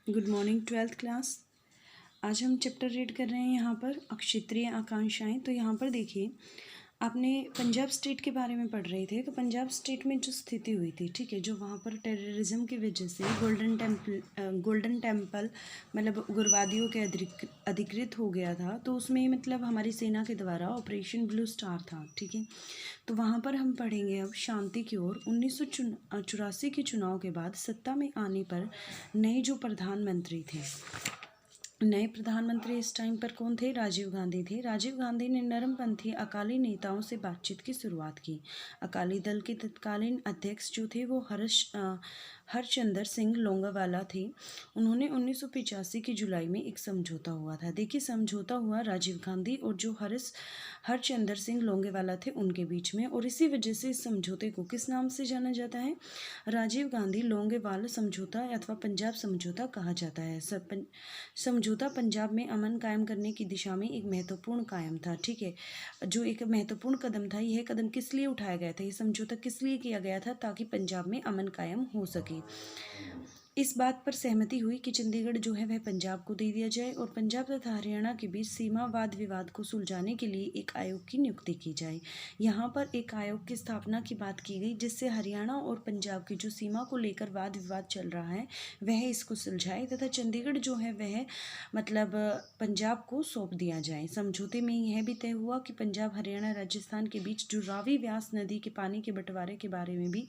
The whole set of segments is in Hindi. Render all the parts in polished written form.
Good morning twelfth class. आज हम चैप्टर रीड कर रहे हैं यहाँ पर क्षेत्रीय आकांक्षाएं। तो यहाँ पर देखिए, आपने पंजाब स्टेट के बारे में पढ़ रहे थे। तो पंजाब स्टेट में जो स्थिति हुई थी, ठीक है, जो वहाँ पर टेररिज्म की वजह से गोल्डन टेम्पल मतलब उग्रवादियों के अधिकृत हो गया था। तो उसमें मतलब हमारी सेना के द्वारा ऑपरेशन ब्लू स्टार था, ठीक है। तो वहाँ पर हम पढ़ेंगे अब शांति की ओर। 1984 के चुनाव के बाद सत्ता में आने पर नए जो प्रधानमंत्री थे, नए प्रधानमंत्री इस टाइम पर कौन थे? राजीव गांधी थे। राजीव गांधी ने नरमपंथी अकाली नेताओं से बातचीत की शुरुआत की। अकाली दल के तत्कालीन अध्यक्ष जो थे वो हरचंदर सिंह लोंगोवाला थे। उन्होंने 1985 की जुलाई में एक समझौता हुआ था। देखिए, समझौता हुआ राजीव गांधी और जो हरचंदर सिंह लोंगोवाला थे उनके बीच में, और इसी वजह से इस समझौते को किस नाम से जाना जाता है? राजीव गांधी लोंगोवाला समझौता अथवा पंजाब समझौता कहा जाता है। समझौता पंजाब में अमन कायम करने की दिशा में एक महत्वपूर्ण कायम था, ठीक है, जो एक महत्वपूर्ण कदम था। यह कदम किस लिए उठाया गया था? यह समझौता किस लिए किया गया था? ताकि पंजाब में अमन कायम हो सके। इस बात पर सहमति हुई कि चंडीगढ़ जो है वह पंजाब को दे दिया जाए और पंजाब तथा हरियाणा के बीच सीमा वाद विवाद को सुलझाने के लिए एक आयोग की नियुक्ति की जाए। यहाँ पर एक आयोग की स्थापना की बात की गई जिससे हरियाणा और पंजाब की जो सीमा को लेकर वाद विवाद चल रहा है वह इसको सुलझाए तथा चंडीगढ़ जो है वह मतलब पंजाब को सौंप दिया जाए। समझौते में यह भी तय हुआ कि पंजाब हरियाणा राजस्थान के बीच जो रावी व्यास नदी के पानी के बंटवारे के बारे में भी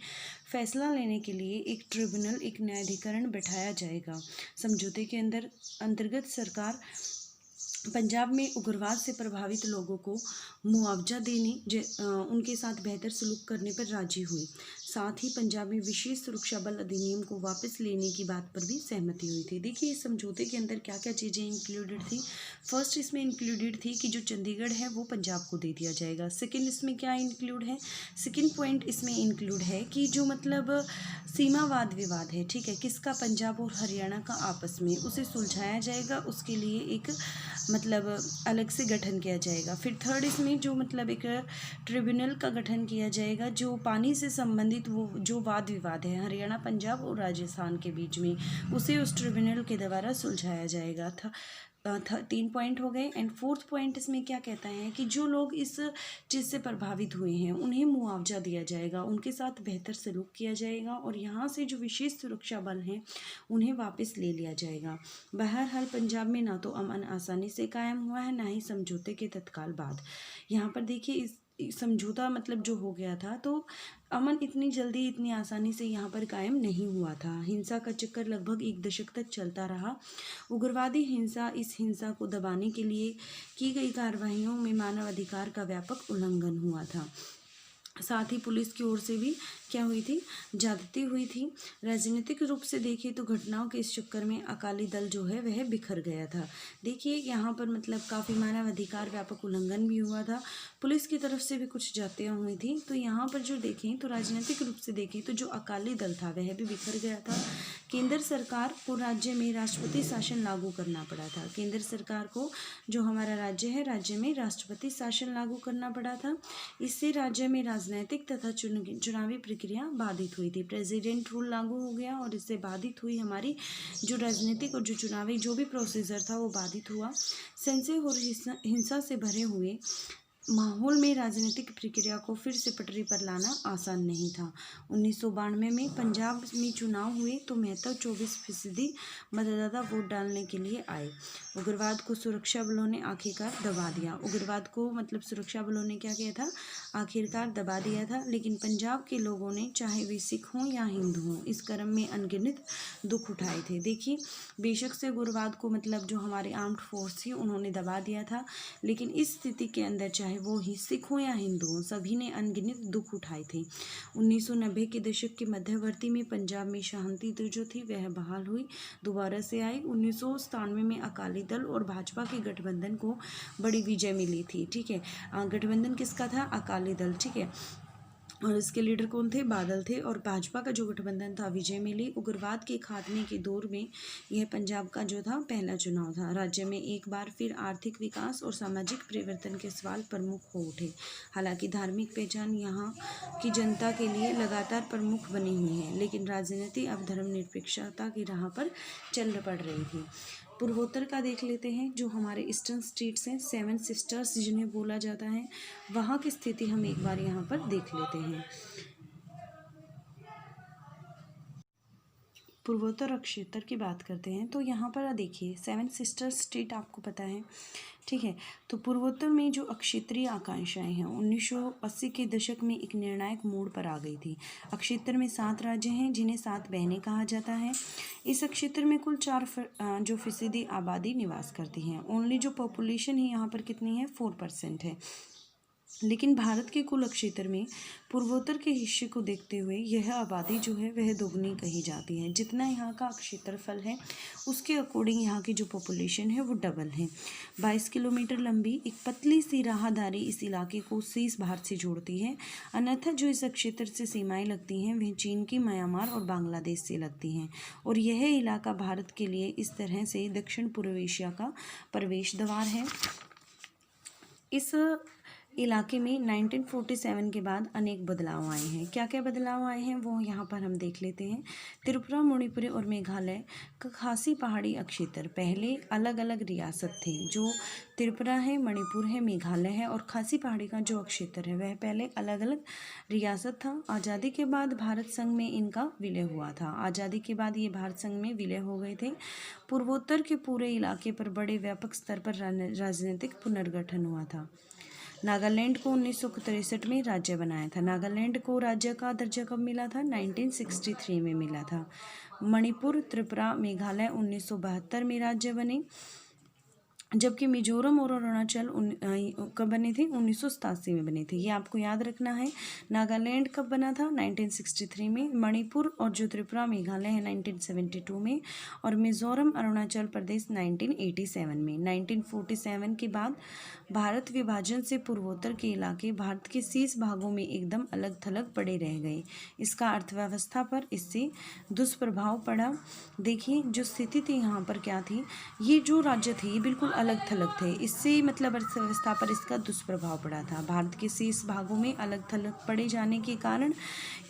फैसला लेने के लिए एक ट्रिब्यूनल, एक न्यायाधिकरण बैठाया जाएगा। समझौते के अंतर्गत सरकार पंजाब में उग्रवाद से प्रभावित लोगों को मुआवजा देने, उनके साथ बेहतर सलूक करने पर राजी हुई। साथ ही पंजाब में विशेष सुरक्षा बल अधिनियम को वापस लेने की बात पर भी सहमति हुई थी। देखिए, इस समझौते के अंदर क्या क्या चीज़ें इंक्लूडेड थी। फर्स्ट इसमें इंक्लूडेड थी कि जो चंडीगढ़ है वो पंजाब को दे दिया जाएगा। सेकंड इसमें क्या इंक्लूड है? सेकंड पॉइंट इसमें इंक्लूड है कि जो मतलब सीमा वाद विवाद है, ठीक है, किसका? पंजाब और हरियाणा का आपस में, उसे सुलझाया जाएगा। उसके लिए एक मतलब अलग से गठन किया जाएगा। फिर थर्ड इसमें जो मतलब एक ट्रिब्यूनल का गठन किया जाएगा जो पानी से संबंधित वो जो वाद विवाद है हरियाणा, पंजाब और राजस्थान के बीच में, उसे उस ट्रिब्यूनल के द्वारा सुलझाया जाएगा। 3 पॉइंट हो गए। एंड फोर्थ पॉइंट इसमें क्या कहता है कि जो लोग इस चीज़ से प्रभावित हुए हैं उन्हें मुआवजा दिया जाएगा, उनके साथ बेहतर सलूक किया जाएगा और यहाँ से जो विशेष सुरक्षा बल हैं उन्हें वापस ले लिया जाएगा। बहरहाल पंजाब में ना तो अमन आसानी से कायम हुआ है, ना ही समझौते के तत्काल बाद। यहाँ पर देखिए, इस समझौता मतलब जो हो गया था तो अमन इतनी जल्दी इतनी आसानी से यहाँ पर कायम नहीं हुआ था। हिंसा का चक्कर लगभग 1 दशक तक चलता रहा। उग्रवादी हिंसा, इस हिंसा को दबाने के लिए की गई कार्रवाइयों में मानवाधिकार का व्यापक उल्लंघन हुआ था। साथ ही पुलिस की ओर से भी क्या हुई थी? ज्यादती हुई थी। राजनीतिक रूप से देखिए तो घटनाओं के इस चक्कर में अकाली दल जो है वह बिखर गया था। देखिए, यहाँ पर मतलब काफ़ी मानवाधिकार व्यापक उल्लंघन भी हुआ था। पुलिस की तरफ से भी कुछ जातियाँ हुई थी। तो यहाँ पर जो देखें तो राजनीतिक रूप से देखें तो जो अकाली दल था वह भी बिखर गया था। केंद्र सरकार को राज्य में राष्ट्रपति शासन लागू करना पड़ा था। केंद्र सरकार को जो हमारा राज्य है, राज्य में राष्ट्रपति शासन लागू करना पड़ा था। इससे राज्य में राजनीतिक तथा चुनावी प्रक्रिया बाधित हुई थी। प्रेसिडेंट रूल लागू हो गया और इससे बाधित हुई हमारी जो राजनीतिक और जो चुनावी जो भी प्रोसीजर था वो बाधित हुआ। संशय और हिंसा से भरे हुए माहौल में राजनीतिक प्रक्रिया को फिर से पटरी पर लाना आसान नहीं था। 1992 में पंजाब में चुनाव हुए तो महत्व 24% मतदाता वोट डालने के लिए आए। उग्रवाद को सुरक्षा बलों ने आखिरकार दबा दिया। उग्रवाद को मतलब सुरक्षा बलों ने क्या किया था? आखिरकार दबा दिया था। लेकिन पंजाब के लोगों ने, चाहे वे सिख हों या हिंदू हों, इस क्रम में अनगिनत दुख उठाए थे। देखिए, बेशक से उग्रवाद को मतलब जो हमारे आर्म्ड फोर्स थी उन्होंने दबा दिया था, लेकिन इस स्थिति के अंदर चाहे वो ही सिख हो या हिंदू हो, सभी ने अनगिनत दुख उठाए थे। 1990 के दशक के मध्यवर्ती में पंजाब में शांति जो थी वह बहाल हुई, दोबारा से आई। 1997 में अकाली दल और भाजपा के गठबंधन को बड़ी विजय मिली थी, ठीक है। गठबंधन किसका था? अकाली दल, ठीक है। और इसके लीडर कौन थे? बादल थे। और भाजपा का जो गठबंधन था विजय मिली। उग्रवाद के खात्मे के दौर में यह पंजाब का जो था पहला चुनाव था। राज्य में एक बार फिर आर्थिक विकास और सामाजिक परिवर्तन के सवाल प्रमुख हो उठे। हालांकि धार्मिक पहचान यहाँ की जनता के लिए लगातार प्रमुख बनी हुई है, लेकिन राजनीति अब धर्मनिरपेक्षता की राह पर चल पड़ रही थी। पूर्वोत्तर का देख लेते हैं। जो हमारे ईस्टर्न स्टेट्स हैं, 7 सिस्टर्स जिन्हें बोला जाता है, वहाँ की स्थिति हम एक बार यहाँ पर देख लेते हैं। पूर्वोत्तर और क्षेत्र की बात करते हैं तो यहाँ पर देखिए 7 सिस्टर्स स्टेट आपको पता है, ठीक है। तो पूर्वोत्तर में जो अक्षेत्रीय आकांक्षाएं हैं 1980 के दशक में एक निर्णायक मोड़ पर आ गई थी। अक्षेत्र में 7 राज्य हैं जिन्हें 7 बहनें कहा जाता है। इस क्षेत्र में कुल 4% आबादी निवास करती हैं। ओनली जो पॉपुलेशन है यहाँ पर कितनी है? 4% है। लेकिन भारत के कुल क्षेत्र में पूर्वोत्तर के हिस्से को देखते हुए यह आबादी जो है वह दोगुनी कही जाती है। जितना यहाँ का क्षेत्रफल है उसके अकॉर्डिंग यहाँ की जो पॉपुलेशन है वो डबल है। 22 किलोमीटर लंबी एक पतली सी राहदारी इस इलाके को शेष भारत से जोड़ती है। अन्यथा जो इस क्षेत्र से सीमाएं लगती हैं वह चीन की, म्यांमार और बांग्लादेश से लगती हैं। और यह इलाका भारत के लिए इस तरह से दक्षिण पूर्व एशिया का प्रवेश द्वार है। इस इलाके में 1947 के बाद अनेक बदलाव आए हैं। क्या क्या बदलाव आए हैं वो यहाँ पर हम देख लेते हैं। त्रिपुरा, मणिपुर और मेघालय का खासी पहाड़ी क्षेत्र पहले अलग अलग रियासत थे। जो त्रिपुरा है, मणिपुर है, मेघालय है और खासी पहाड़ी का जो क्षेत्र है वह पहले अलग अलग रियासत था। आज़ादी के बाद भारत संघ में इनका विलय हुआ था। आज़ादी के बाद ये भारत संघ में विलय हो गए थे। पूर्वोत्तर के पूरे इलाके पर बड़े व्यापक स्तर पर राजनीतिक पुनर्गठन हुआ था। नागालैंड को 1963 में राज्य बनाया था। नागालैंड को राज्य का दर्जा कब मिला था? 1963 में मिला था। मणिपुर, त्रिपुरा, मेघालय 1972 में राज्य बने, जबकि मिजोरम और अरुणाचल कब बने थे? 1987 में बने थे। ये आपको याद रखना है। नागालैंड कब बना था? 1963 में। मणिपुर और जो त्रिपुरा, मेघालय है 1972 में। और मिजोरम, अरुणाचल प्रदेश 1987 में। 1947 के बाद भारत विभाजन से पूर्वोत्तर के इलाके भारत के शेष भागों में एकदम अलग थलग पड़े रह गए। इसका अर्थव्यवस्था पर इससे दुष्प्रभाव पड़ा। देखिए जो स्थिति थी यहाँ पर क्या थी, ये जो राज्य थे ये बिल्कुल अलग थलग थे। इससे मतलब अर्थव्यवस्था पर इसका दुष्प्रभाव पड़ा था। भारत के शेष भागों में अलग थलग पड़े जाने के कारण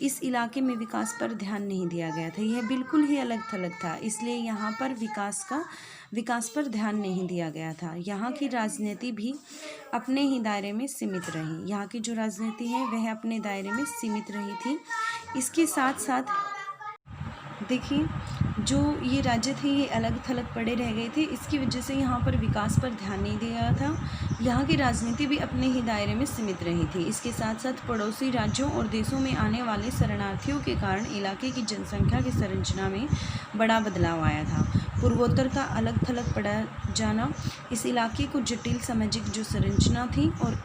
इस इलाके में विकास पर ध्यान नहीं दिया गया था। यह बिल्कुल ही अलग थलग था, इसलिए यहाँ पर विकास पर ध्यान नहीं दिया गया था। यहाँ की राजनीति भी अपने ही दायरे में सीमित रही। यहाँ की जो राजनीति है वह अपने दायरे में सीमित रही थी। इसके साथ साथ देखिए जो ये राज्य थे ये अलग थलग पड़े रह गए थे। इसकी वजह से यहाँ पर विकास पर ध्यान नहीं दिया था। यहाँ की राजनीति भी अपने ही दायरे में सीमित रही थी। इसके साथ साथ पड़ोसी राज्यों और देशों में आने वाले शरणार्थियों के कारण इलाके की जनसंख्या की संरचना में बड़ा बदलाव आया था। पूर्वोत्तर का अलग थलग पड़ा जाना इस इलाके को जटिल सामाजिक जो संरचना थी और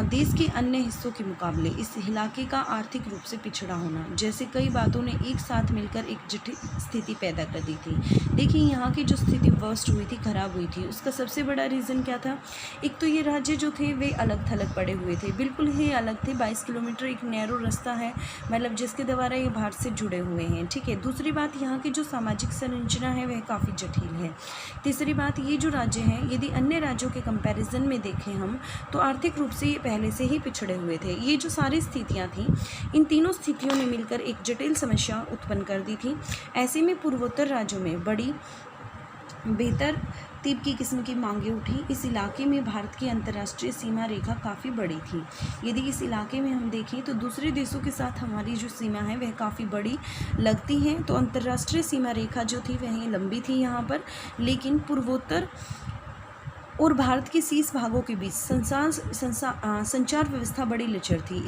देश के अन्य हिस्सों के मुकाबले इस इलाके का आर्थिक रूप से पिछड़ा होना जैसे कई बातों ने एक साथ मिलकर एक जटिल स्थिति पैदा कर दी थी। देखिए यहाँ की जो स्थिति वर्स्ट हुई थी, खराब हुई थी, उसका सबसे बड़ा रीज़न क्या था? एक तो ये राज्य जो थे वे अलग थलग पड़े हुए थे, बिल्कुल ही अलग थे। 22 किलोमीटर एक नैरो रास्ता है, मतलब जिसके द्वारा ये भारत से जुड़े हुए हैं, ठीक है। दूसरी बात, यहाँ की जो सामाजिक संरचना है वह काफ़ी जटिल है। तीसरी बात, ये जो राज्य हैं यदि अन्य राज्यों के कंपैरिजन में देखें हम तो आर्थिक रूप से पहले से ही पिछड़े हुए थे। ये जो सारी स्थितियां थीं, इन तीनों स्थितियों ने मिलकर एक जटिल समस्या उत्पन्न कर दी थी। ऐसे में पूर्वोत्तर राज्यों में बड़ी बेहतर तीब की किस्म की मांगें उठी। इस इलाके में भारत की अंतर्राष्ट्रीय सीमा रेखा काफ़ी बड़ी थी। यदि इस इलाके में हम देखें तो दूसरे देशों के साथ हमारी जो सीमा है वह काफ़ी बड़ी लगती है। तो अंतर्राष्ट्रीय सीमा रेखा जो थी वह लंबी थी यहाँ पर, लेकिन पूर्वोत्तर और भारत के शेष भागों के बीच संचार व्यवस्था बड़ी लचर थी।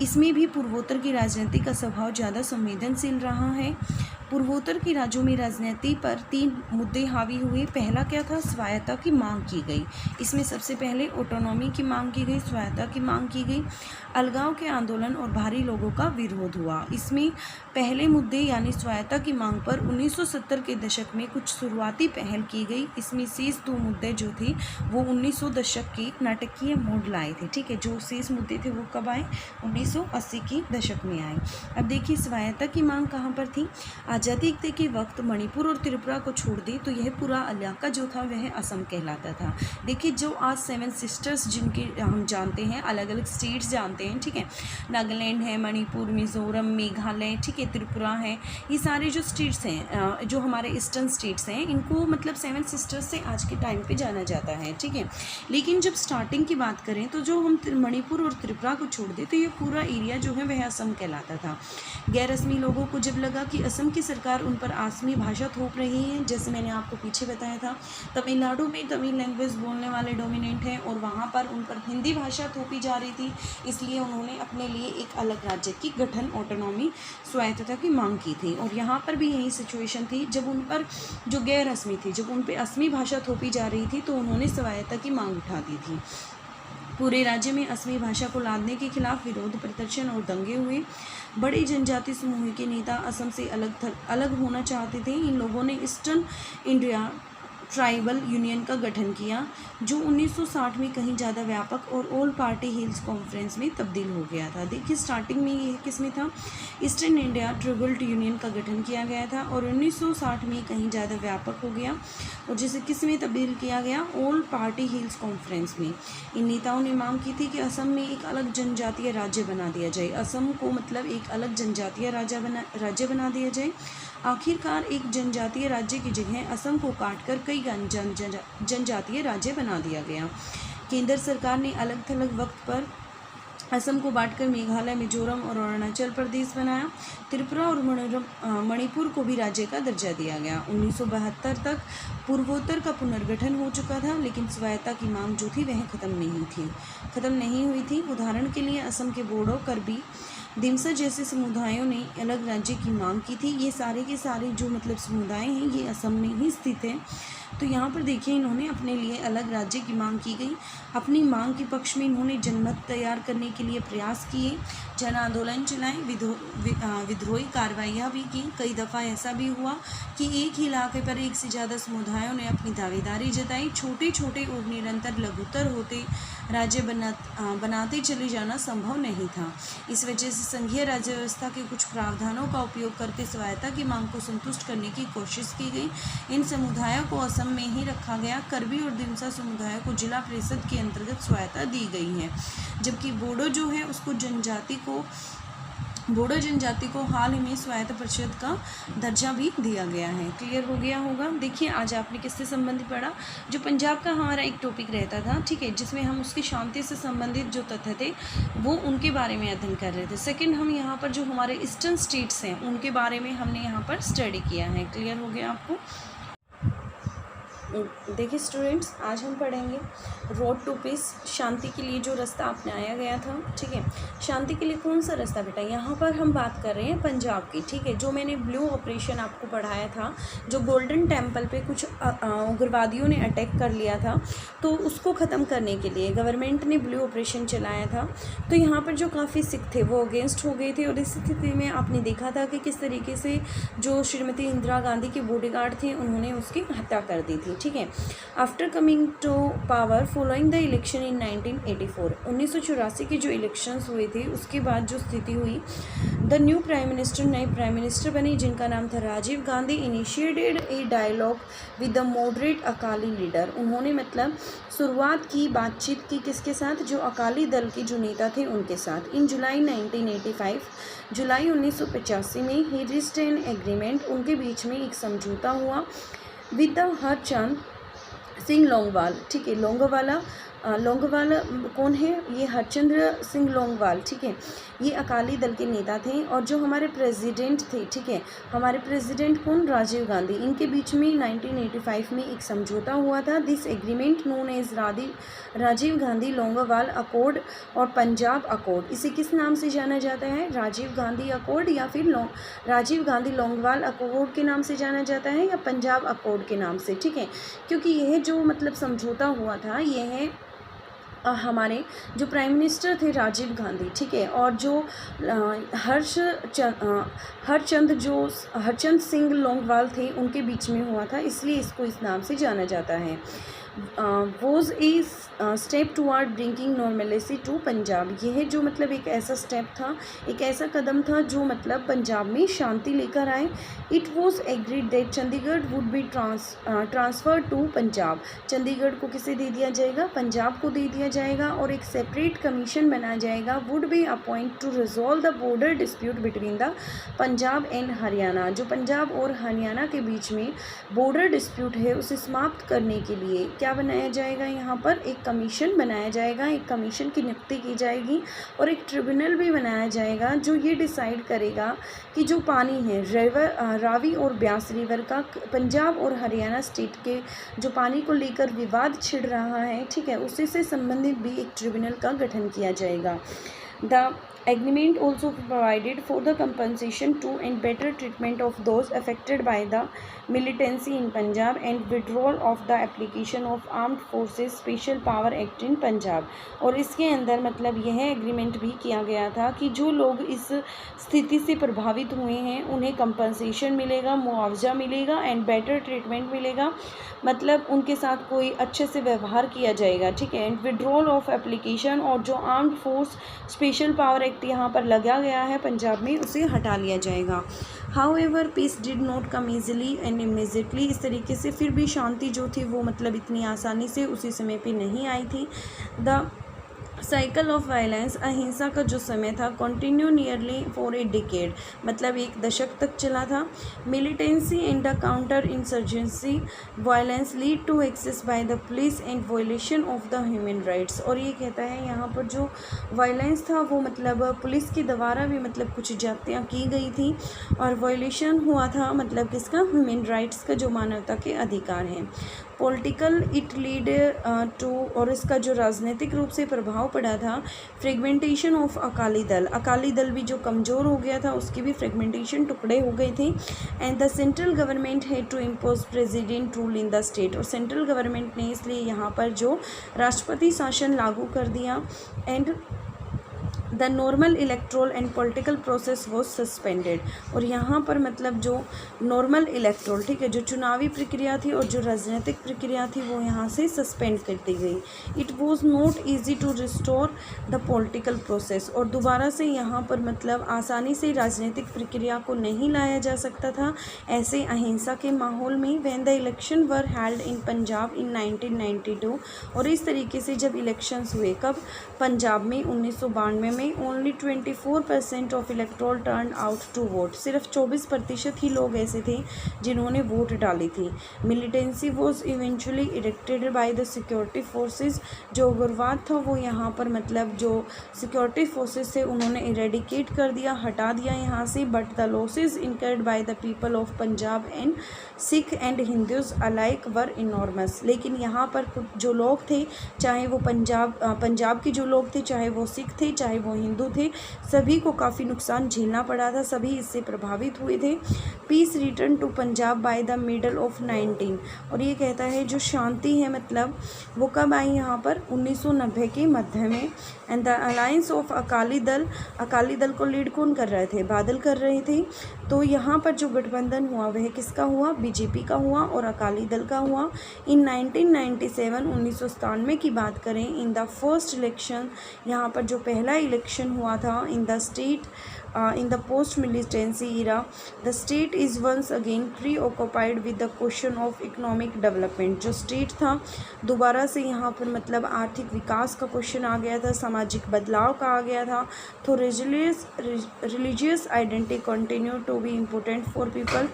इसमें भी पूर्वोत्तर की राजनीति का स्वभाव ज़्यादा संवेदनशील रहा है। पूर्वोत्तर के राज्यों में राजनीति पर 3 मुद्दे हावी हुए। पहला क्या था? स्वायत्ता की मांग की गई। इसमें सबसे पहले ऑटोनॉमी की मांग की गई, स्वायत्ता की मांग की गई। अलगाव के आंदोलन और भारी लोगों का विरोध हुआ। इसमें पहले मुद्दे यानी स्वायत्ता की मांग पर 1970 के दशक में कुछ शुरुआती पहल की गई। इसमें शेष 2 मुद्दे जो थे वो 1900 दशक के नाटकीय मोड़ लाए थे, ठीक है। जो शेष मुद्दे थे वो कब आए? 1980 की दशक में आए। अब देखिए स्वायत्ता की मांग कहाँ पर थी। आज़ादी के वक्त मणिपुर और त्रिपुरा को छोड़ दी तो यह पूरा इलाका जो था वह असम कहलाता था। देखिए जो आज 7 सिस्टर्स जिनके हम जानते हैं, अलग अलग स्टेट्स जानते हैं, ठीक है, नागालैंड है, मणिपुर, मिज़ोरम, मेघालय, ठीक है, त्रिपुरा है, ये सारे जो स्टेट्स हैं, जो हमारे ईस्टर्न स्टेट्स हैं, इनको मतलब 7 सिस्टर्स से आज के टाइम पे जाना जाता है, ठीक है। लेकिन जब स्टार्टिंग की बात करें तो जो हम मणिपुर और त्रिपुरा को छोड़ दें तो ये पूरा एरिया जो है वह असम कहलाता था। गैर असमी लोगों को जब लगा कि असम की सरकार उन पर असमी भाषा थोप रही है, जैसे मैंने आपको पीछे बताया था, तमिलनाडु में तमिल लैंग्वेज बोलने वाले डोमिनेंट हैं और वहाँ पर उन पर हिंदी भाषा थोपी जा रही थी, इसलिए उन्होंने अपने लिए एक अलग राज्य की गठन, ऑटोनॉमी, स्वायत्तता की मांग की थी। और यहाँ पर भी यही सिचुएशन थी, जब उन पर जो गैर असमी थी, जब उन पर असमी भाषा थोपी जा रही थी तो उन्होंने स्वायत्तता की मांग उठा दी थी। पूरे राज्य में असमी भाषा को लादने के खिलाफ विरोध प्रदर्शन और दंगे हुए। बड़े जनजाति समूह के नेता असम से अलग होना चाहते थे। इन लोगों ने ईस्टर्न इंडिया ट्राइबल यूनियन का गठन किया, जो 1960 में कहीं ज़्यादा व्यापक और ऑल पार्टी हिल्स कॉन्फ्रेंस में तब्दील हो गया था। देखिए स्टार्टिंग में ये किस में था, ईस्टर्न इंडिया ट्राइबल यूनियन का गठन किया गया था और 1960 में कहीं ज़्यादा व्यापक हो गया और जिसे किस में तब्दील किया गया, ऑल पार्टी हिल्स कॉन्फ्रेंस में। इन नेताओं ने मांग की थी कि असम में एक अलग जनजातीय राज्य बना दिया जाए। असम को मतलब एक अलग जनजातीय राज्य बना दिया जाए। आखिरकार एक जनजातीय राज्य की जगह असम को काटकर कई जनजातीय राज्य बना दिया गया। केंद्र सरकार ने अलग थलग वक्त पर असम को बांटकर मेघालय, मिजोरम और अरुणाचल प्रदेश बनाया। त्रिपुरा और मणिपुर को भी राज्य का दर्जा दिया गया। 1972 तक पूर्वोत्तर का पुनर्गठन हो चुका था, लेकिन स्वायत्ता की मांग जो थी वह खत्म नहीं हुई थी। उदाहरण के लिए असम के बोडो, कर्बी, दिमसा जैसे समुदायों ने अलग राज्य की मांग की थी। ये सारे के सारे जो मतलब समुदाय हैं ये असम में ही स्थित हैं। तो यहाँ पर देखिए इन्होंने अपने लिए अलग राज्य की मांग की गई। अपनी मांग के पक्ष में इन्होंने जनमत तैयार करने के लिए प्रयास किए, जन आंदोलन चलाए, विद्रोही कार्रवाइयाँ भी की। कई दफ़ा ऐसा भी हुआ कि एक ही इलाके पर एक से ज़्यादा समुदायों ने अपनी दावेदारी जताई। छोटे छोटे और निरंतर लघुतर होते राज्य बनाते चले जाना संभव नहीं था। इस वजह से संघीय राज्य व्यवस्था के कुछ प्रावधानों का उपयोग करके स्वायत्ता की मांग को संतुष्ट करने की कोशिश की गई। इन समुदायों को असम में ही रखा गया। कर्बी और दिमसा समुदायों को जिला परिषद के अंतर्गत स्वायत्ता दी गई है, जबकि बोडो जो है उसको बोडो जनजाति को हाल ही में स्वायत्त परिषद का दर्जा भी दिया गया है। क्लियर हो गया होगा। देखिए आज आपने किससे संबंधित पढ़ा, जो पंजाब का हमारा एक टॉपिक रहता था, ठीक है, जिसमें हम उसकी शांति से संबंधित जो तथ्य थे वो उनके बारे में अध्ययन कर रहे थे। सेकंड हम यहाँ पर जो हमारे ईस्टर्न स्टेट्स हैं उनके बारे में हमने यहाँ पर स्टडी किया है। क्लियर हो गया आपको। देखिए स्टूडेंट्स आज हम पढ़ेंगे रोड टू पीस, शांति के लिए जो रास्ता अपनाया गया था, ठीक है। शांति के लिए कौन सा रास्ता बेटा, यहाँ पर हम बात कर रहे हैं पंजाब की, ठीक है। जो मैंने ब्लू ऑपरेशन आपको पढ़ाया था, जो गोल्डन टेम्पल पे कुछ उग्रवादियों ने अटैक कर लिया था, तो उसको ख़त्म करने के लिए गवर्नमेंट ने ब्लू ऑपरेशन चलाया था। तो यहाँ पर जो काफ़ी सिख थे वो अगेंस्ट हो गए थे और इस स्थिति में आपने देखा था कि किस तरीके से जो श्रीमती इंदिरा गांधी के बॉडीगार्ड थे उन्होंने उसकी हत्या कर दी थी, ठीक है। After coming to power following the election in 1984, 1984 के जो इलेक्शंस हुए थे उसके बाद जो स्थिति हुई, द न्यू प्राइम मिनिस्टर, नए प्राइम मिनिस्टर बने जिनका नाम था Rajiv Gandhi, initiated a dialogue with the moderate Akali leader. उन्होंने मतलब शुरुआत की बातचीत की किसके साथ, जो अकाली दल के जो नेता थे उनके साथ। इन जुलाई 1985, जुलाई 1985 में ही रीच्ड एन एग्रीमेंट, उनके बीच में एक समझौता हुआ विद द हरचंद सिंह लोंगवाल, ठीक है। लोंगोवाल कौन है, ये हरचंद्र सिंह लोंगवाल, ठीक है। ये अकाली दल के नेता थे और जो हमारे प्रेसिडेंट थे, ठीक है, हमारे प्रेसिडेंट कौन, राजीव गांधी। इनके बीच में 1985 में एक समझौता हुआ था। This agreement known as Rajiv Gandhi Longowal accord और पंजाब अकॉर्ड। इसे किस नाम से जाना जाता है, राजीव गांधी अकॉर्ड या फिर राजीव गांधी लोंगोवाल अकॉर्ड के नाम से जाना जाता है या पंजाब अकॉर्ड के नाम से, ठीक है। क्योंकि यह जो मतलब समझौता हुआ था यह है हमारे जो प्राइम मिनिस्टर थे राजीव गांधी, ठीक है, और जो हरचंद सिंह लोंगवाल थे उनके बीच में हुआ था, इसलिए इसको इस नाम से जाना जाता है। Was a step toward bringing normality to Punjab. यह जो मतलब एक ऐसा स्टेप था, एक ऐसा कदम था जो मतलब पंजाब में शांति लेकर आए। It was agreed that Chandigarh would be transfer to Punjab. Chandigarh को किसे दे दिया जाएगा? पंजाब को दे दिया जाएगा। और एक सेपरेट कमीशन बनाया जाएगा, would be upon two resolve the border dispute between the Punjab and Haryana. जो पंजाब और हरियाणा के बीच में बॉर्डर डिस्प्यूट है उसे समाप्त करने के लिए क्या बनाया जाएगा? यहाँ पर एक कमीशन बनाया जाएगा, एक कमीशन की नियुक्ति की जाएगी और एक ट्रिब्यूनल भी बनाया जाएगा जो ये डिसाइड करेगा कि जो पानी है रावी और ब्यास रिवर का पंजाब और हरियाणा स्टेट के जो पानी को लेकर विवाद छिड़ रहा है, ठीक है, उसी से संबंधित भी एक ट्रिब्यूनल का गठन किया जाएगा। The agreement also provided for the compensation to and better treatment of those affected by the militancy in Punjab and withdrawal of the application of Armed Forces Special Power Act in Punjab। और इसके अंदर मतलब यह एग्रीमेंट भी किया गया था कि जो लोग इस स्थिति से प्रभावित हुए हैं उन्हें कंपनसेशन मिलेगा, मुआवजा मिलेगा एंड बेटर ट्रीटमेंट मिलेगा, मतलब उनके साथ कोई अच्छे से व्यवहार किया जाएगा, ठीक है। एंड विड्रॉल ऑफ एप्लीकेशन, और जो armed force special power act यहाँ पर लगा गया है पंजाब में उसे हटा लिया जाएगा। However peace did not come easily and immediately. इस तरीके से फिर भी शांति जो थी वो मतलब इतनी आसानी से उसी समय पे नहीं आई थी। द साइकिल ऑफ वायलेंस, अहिंसा का जो समय था, continue nearly for a decade, मतलब एक दशक तक चला था। Militancy and the counter insurgency violence lead to excess by the police and violation of the human rights. और ये कहता है यहाँ पर जो वायलेंस था वो मतलब पुलिस के द्वारा भी मतलब कुछ ज्यादतियाँ की गई थी और वायलेशन हुआ था मतलब किसका? ह्यूमन राइट्स का, जो मानवता के अधिकार हैं। पॉलिटिकल इट लीड टू, और इसका जो राजनीतिक रूप से प्रभाव पड़ा था, फ्रेगमेंटेशन ऑफ अकाली दल, अकाली दल भी जो कमज़ोर हो गया था उसकी भी फ्रेगमेंटेशन, टुकड़े हो गए थे। And the central government had to impose president rule in the state, और सेंट्रल गवर्नमेंट ने इसलिए यहाँ पर जो राष्ट्रपति शासन लागू कर दिया। And the normal electoral and political process was suspended, और यहाँ पर मतलब जो नॉर्मल इलेक्ट्रोल, ठीक है, जो चुनावी प्रक्रिया थी और जो राजनीतिक प्रक्रिया थी वो यहाँ से सस्पेंड कर दी गई। It was not easy to restore the political process, और दोबारा से यहाँ पर मतलब आसानी से राजनीतिक प्रक्रिया को नहीं लाया जा सकता था ऐसे अहिंसा के माहौल में। When the election were held in Punjab in 1992, और इस तरीके से जब इलेक्शंस हुए, कब? पंजाब में 1992 में, only 24% of electoral turn out to vote, सिर्फ 24% ही लोग ऐसे थे जिन्होंने वोट डाली थी। Militancy was eventually erected by the security forces, जो उग्रवाद था वो यहाँ पर मतलब जो सिक्योरिटी फोर्सेस थे उन्होंने इरेडिकेट कर दिया, हटा दिया यहाँ से। But the losses incurred by the people of Punjab and Sikh and Hindus alike were enormous, लेकिन यहाँ पर जो लोग थे, चाहे वो पंजाब के जो लोग थे, चाहे वो सिख थे, चाहे वो हिंदू थे, सभी को काफ़ी नुकसान झेलना पड़ा था, सभी इससे प्रभावित हुए थे। Peace return to Punjab by the middle of 19, और ये कहता है जो शांति है मतलब वो कब आई यहाँ पर? 1990 के मध्य में। And the alliance of Akali Dal, Akali Dal को लीड कौन कर रहे थे? बादल कर रहे थे। तो यहाँ पर जो गठबंधन हुआ वह किसका हुआ? बीजेपी का हुआ और अकाली दल का हुआ। इन 1997 1997 की बात करें, इन द फर्स्ट इलेक्शन, यहाँ पर जो पहला इलेक्शन हुआ था इन the state in the post-militancy era, the state is once again preoccupied with the question of economic development। जो स्टेट था दोबारा से यहाँ पर मतलब आर्थिक विकास का क्वेश्चन आ गया था, सामाजिक बदलाव का आ गया था। तो religious identity continue to be important for people.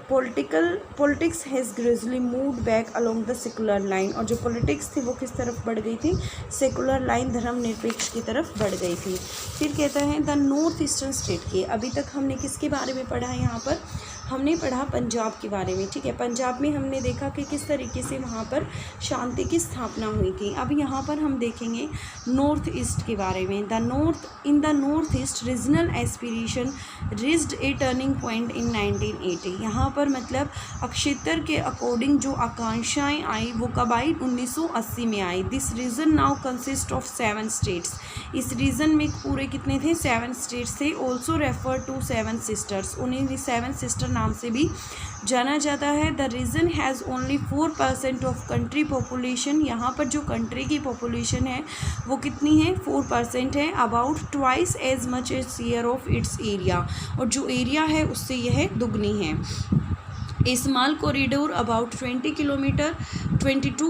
Politics has gradually moved back along the secular line, और जो पॉलिटिक्स थी वो किस तरफ बढ़ गई थी? सेकुलर लाइन, धर्मनिरपेक्ष की तरफ बढ़ गई थी। फिर कहता है द नॉर्थ ईस्टर्न स्टेट के, अभी तक हमने किसके बारे में पढ़ा है? यहाँ पर हमने पढ़ा पंजाब के बारे में, ठीक है। पंजाब में हमने देखा कि किस तरीके से वहाँ पर शांति की स्थापना हुई थी। अब यहाँ पर हम देखेंगे नॉर्थ ईस्ट के बारे में। In the north east regional aspiration reached a turning point in 1980। यहाँ पर मतलब क्षेत्र के अकॉर्डिंग जो आकांक्षाएं आई वो कब आई? 1980 में आई। This region now consist of 7 states. इस रीजन में पूरे कितने थे? 7 स्टेट्स थे। ऑल्सो रेफर टू 7 सिस्टर्स, उन्हें 7 सिस्टर नाम से भी जाना जाता है। The region has only 4% of country population. यहाँ पर जो कंट्री की पॉपुलेशन है वो कितनी है, 4% है। About twice as much as year of its area, और जो एरिया है उससे यह दुगनी है। A small corridor about 22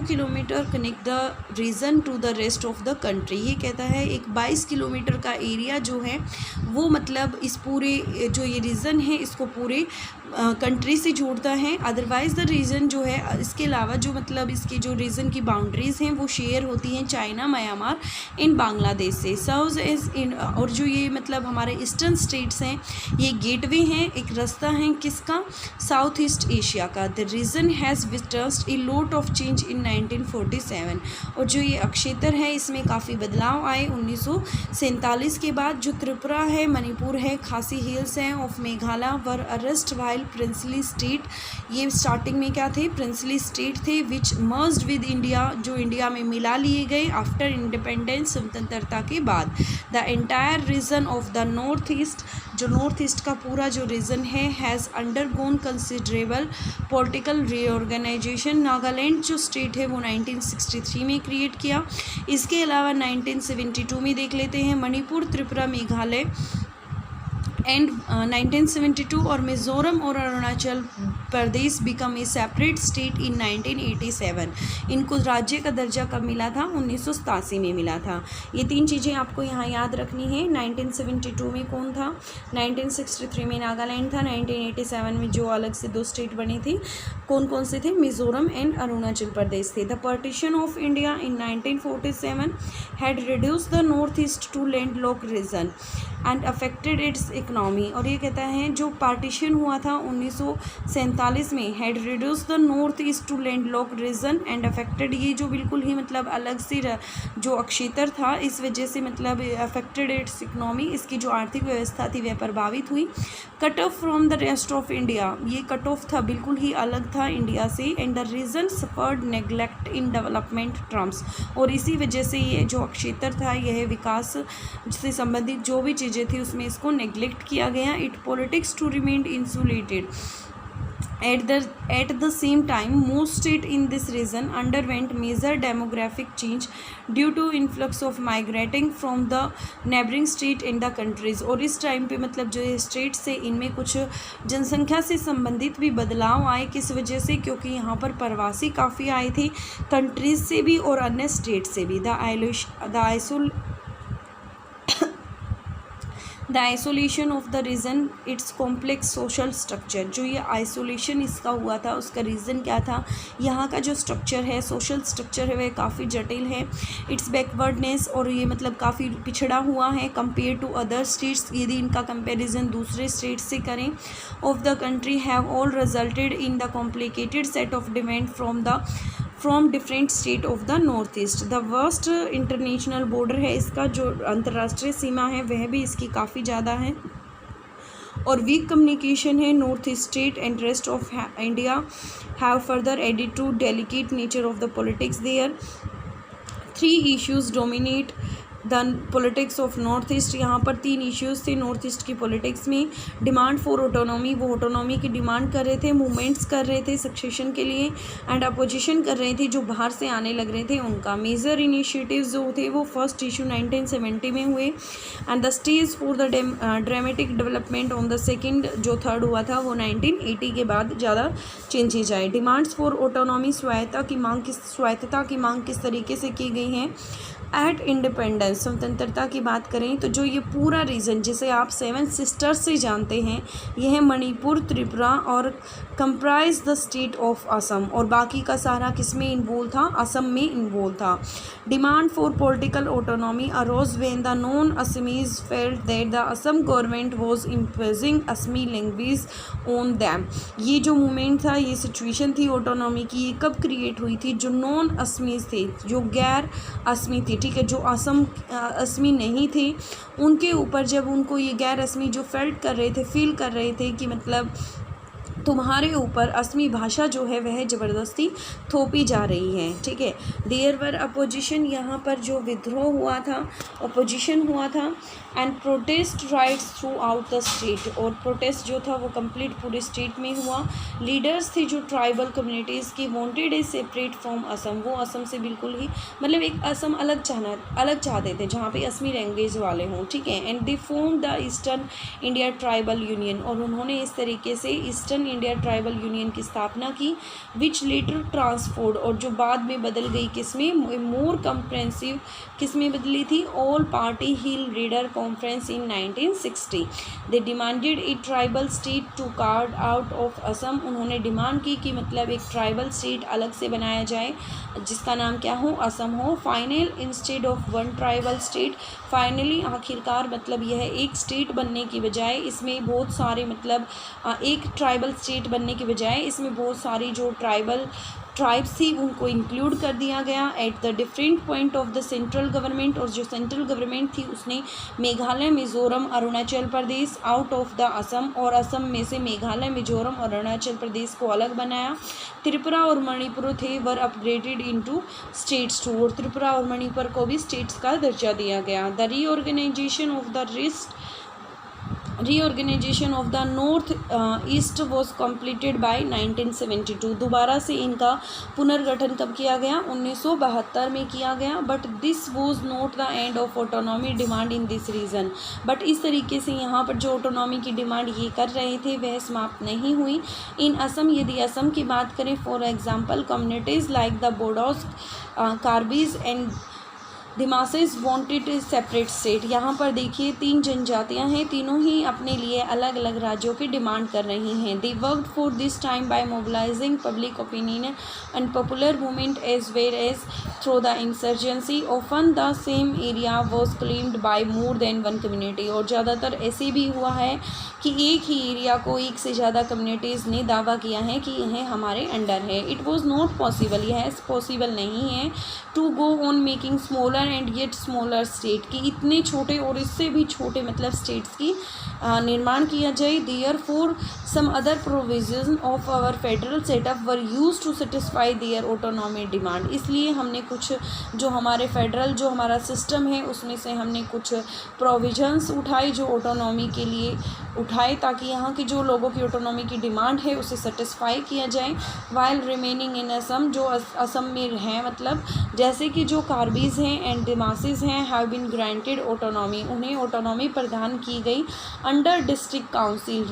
kilometre connect the region to the rest of the country. ये कहता है एक 22 किलोमीटर का एरिया जो है वो मतलब इस पूरे जो ये रीजन है इसको पूरे कंट्री से जोड़ता है। अदरवाइज़ द रीजन जो है, इसके अलावा जो मतलब इसकी जो रीजन की बाउंड्रीज़ हैं वो शेयर होती हैं चाइना, म्यांमार इन बांग्लादेश से। सर्व्स एज इन, और जो ये मतलब हमारे ईस्टर्न स्टेट्स हैं ये गेटवे हैं, एक रास्ता है किसका, साउथ ईस्ट एशिया का। The region has witnessed a lot of change in 1947, और जो ये अक्षेत्र है इसमें काफ़ी बदलाव आए 1947 के बाद। जो त्रिपुरा है, मणिपुर है, खासी हिल्स हैं of Meghalaya were arrest while princely state, ये स्टार्टिंग में क्या थे, प्रिंसली स्टेट थे, विच मर्ज्ड विद इंडिया, जो इंडिया में मिला लिए गए आफ्टर इंडिपेंडेंस, स्वतंत्रता के बाद। The entire region of the north east, जो नॉर्थ ईस्ट का पूरा जो रीजन है has undergone considerable political reorganisation. Nagaland जो स्टेट है वो 1963 में क्रिएट किया। इसके अलावा 1972 में देख लेते हैं मणिपुर, त्रिपुरा, मेघालय एंड 1972, और मिज़ोरम और Arunachal Pradesh become a separate state in 1987। इनको राज्य का दर्जा कब मिला था, 1987 में मिला था। ये तीन चीज़ें आपको यहाँ याद रखनी है। 1972 में कौन था, 1963 में नागालैंड था, 1987 में जो अलग से 2 स्टेट बनी थी कौन कौन से थे, मिज़ोरम एंड अरुणाचल प्रदेश थे। The partition of India in 1947 had reduced the north east to landlock region and affected its economy, और ये कहता है जो पार्टीशन हुआ था 1947 में, had reduce the north east to landlock region and affected, ये जो बिल्कुल ही मतलब अलग से जो अक्षेत्र था इस वजह से मतलब अफेक्टेड इट्स इकनॉमी, इसकी जो आर्थिक व्यवस्था थी वह प्रभावित हुई। Cut off from the rest of India, ये कट ऑफ था, बिल्कुल ही अलग था इंडिया से। And the region suffered neglect in development terms, और इसी वजह से ये जो अक्षेत्र था यह विकास से संबंधित जो भी चीज़ें थी उसमें इसको नेग्लेक्ट किया गया। It politics to remain insulated at the same time most state in this region underwent major demographic change due to influx of migrating from the neighboring state in the countries, और इस टाइम पे मतलब जो स्टेट से इनमें कुछ जनसंख्या से संबंधित भी बदलाव आए। किस वजह से, क्योंकि यहाँ पर प्रवासी काफ़ी आए थे कंट्रीज से भी और अन्य स्टेट से भी। The isolation of the region its complex social structure, जो ये आइसोलेशन इसका हुआ था उसका रीज़न क्या था, यहाँ का जो स्ट्रक्चर है, सोशल स्ट्रक्चर है, वह काफ़ी जटिल है। इट्स बैकवर्डनेस, और ये मतलब काफ़ी पिछड़ा हुआ है कंपेयर टू अदर स्टेट्स, यदि इनका कंपैरिजन दूसरे स्टेट्स से करें। Of the country have all resulted in the complicated set of demand from different state of the north east. The worst international border है इसका, जो अंतर्राष्ट्रीय सीमा है वह भी इसकी काफ़ी ज़्यादा है, और वीक कम्युनिकेशन है। North east state and rest of India have further added to delicate nature of the politics there. 3 issues dominate the politics of north east, यहाँ पर 3 इश्यूज़ थे नॉर्थ ईस्ट की पॉलिटिक्स में। डिमांड फॉर ऑटोनॉमी, वो ऑटोनॉमी की डिमांड कर रहे थे, मूवमेंट्स कर रहे थे सक्सेशन के लिए, एंड अपोजिशन कर रहे थे जो बाहर से आने लग रहे थे उनका। मेजर इनिशिएटिव्स जो थे वो फर्स्ट इशू 1970 में हुए, and the stage for the dramatic development on the second जो थर्ड हुआ था वो 1980 के बाद ज़्यादा चेंजेज आए। डिमांड्स फॉर ऑटोनॉमी, स्वायत्तता की मांग किस तरीके से की गई हैं। एट इंडिपेंडेंस, स्वतंत्रता की बात करें तो जो ये पूरा रीजन जिसे आप 7 सिस्टर्स से जानते हैं, यह है मणिपुर, त्रिपुरा और comprise the state of Assam, और बाकी का सारा किस में इन्वॉल्व था, असम में इन्वॉल्व था। Demand for political autonomy arose when the non Assamese felt that the Assam government was imposing Assamese language on them. ये जो मूवमेंट था, ये सिचुएशन थी ऑटोनॉमी की, ये कब क्रिएट हुई थी, जो नॉन असमीज थे, जो गैर असमी थे, ठीक है, जो असमी नहीं थे उनके ऊपर जब उनको ये गैर असमी जो फील कर रहे थे कि मतलब तुम्हारे ऊपर असमी भाषा जो है वह ज़बरदस्ती थोपी जा रही है, ठीक है। देयर वर अपोजिशन, यहाँ पर जो विद्रोह हुआ था, अपोजिशन हुआ था, and protest rights through out the state, और प्रोटेस्ट जो था वो कंप्लीट पूरे स्टेट में हुआ। लीडर्स थे जो ट्राइबल कम्युनिटीज़ की, wanted a separate from Assam, वो असम से बिल्कुल ही मतलब एक असम अलग चाहते थे जहाँ पे असमी लैंग्वेज वाले हों, ठीक है। And they form the eastern India tribal union, और उन्होंने इस तरीके से ईस्टर्न इंडिया ट्राइबल यूनियन की स्थापना की, विच लेटर ट्रांसफोर्ड, और जो बाद में बदल गई किसमें, मोर कम्प्रेंसिव, किसमें बदली थी, all party hill leader conference इन 1960। They demanded a tribal state to carved out of Assam, उन्होंने डिमांड की कि मतलब एक ट्राइबल स्टेट अलग से बनाया जाए जिसका नाम क्या हो, असम हो। Final instead of one tribal state, finally आखिरकार मतलब यह एक स्टेट बनने की बजाय इसमें बहुत सारे मतलब एक ट्राइबल स्टेट बनने की बजाय इसमें बहुत सारी जो ट्राइब्स थी उनको इंक्लूड कर दिया गया at the different point of the central government, और जो सेंट्रल गवर्नमेंट थी उसने Meghalaya, Mizoram, Arunachal Pradesh out of the Assam, और असम में से मेघालय, मिज़ोरम और अरुणाचल प्रदेश को अलग बनाया। त्रिपुरा और मणिपुर थे वर अपग्रेडेड इनटू स्टेट्स टू, और त्रिपुरा और मणिपुर को भी स्टेट्स का दर्जा दिया गया। The reorganisation of the north east was completed by 1972, दोबारा से इनका पुनर्गठन कब किया गया, 1972 में किया गया। But this was not the end of autonomy demand in this region, but इस तरीके से यहाँ पर जो ऑटोनॉमी की डिमांड ये कर रहे थे वह समाप्त नहीं हुई। इन असम, यदि असम की बात करें, for example communities like the Bodos, Karbis and Dimasas wanted a separate state, यहाँ पर देखिए 3 जनजातियाँ हैं, तीनों ही अपने लिए अलग अलग राज्यों की डिमांड कर रही हैं। They worked for this time by mobilising public opinion and popular movement as well as through the insurgency. Often the same area was claimed by more than one community, और ज़्यादातर ऐसे भी हुआ है कि एक ही एरिया को एक से ज़्यादा कम्युनिटीज़ ने दावा किया है कि यह हमारे अंडर है। इट वॉज नॉट पॉसिबल, यह पॉसिबल नहीं है to go on making smaller and yet smaller state, की इतने छोटे और इससे भी छोटे मतलब स्टेट्स की निर्माण किया जाए। Therefore some other provision of our federal setup were use to satisfy their autonomy demand, इसलिए हमने कुछ जो हमारे फेडरल जो हमारा सिस्टम है उसमें से हमने कुछ प्रोविजंस उठाए जो ऑटोनॉमी के लिए उठाए ताकि यहाँ की जो लोगों की ऑटोनॉमी की डिमांड है उसे सेटिस्फाई किया जाए। वाइल रिमेनिंग इन असम, जो असम में हैं मतलब जैसे कि जो कार्बीज हैं एंड दिमासेस हैं, हैव बीन ग्रांटेड ऑटोनॉमी, उन्हें ऑटोनॉमी प्रदान की गई अंडर डिस्ट्रिक्ट काउंसिल,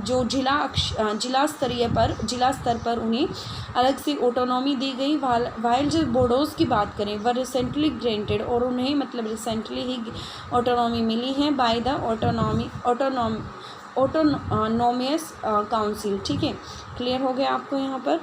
जो जिला स्तर पर उन्हें अलग से ऑटोनॉमी दी गई। वाइल जो बोडोज़ की बात करें वह रिसेंटली ग्रांटेड, और उन्हें मतलब रिसेंटली ही ऑटोनॉमी मिली है बाय द ऑटोनॉमियस काउंसिल, ठीक है। क्लियर हो गया आपको यहाँ पर।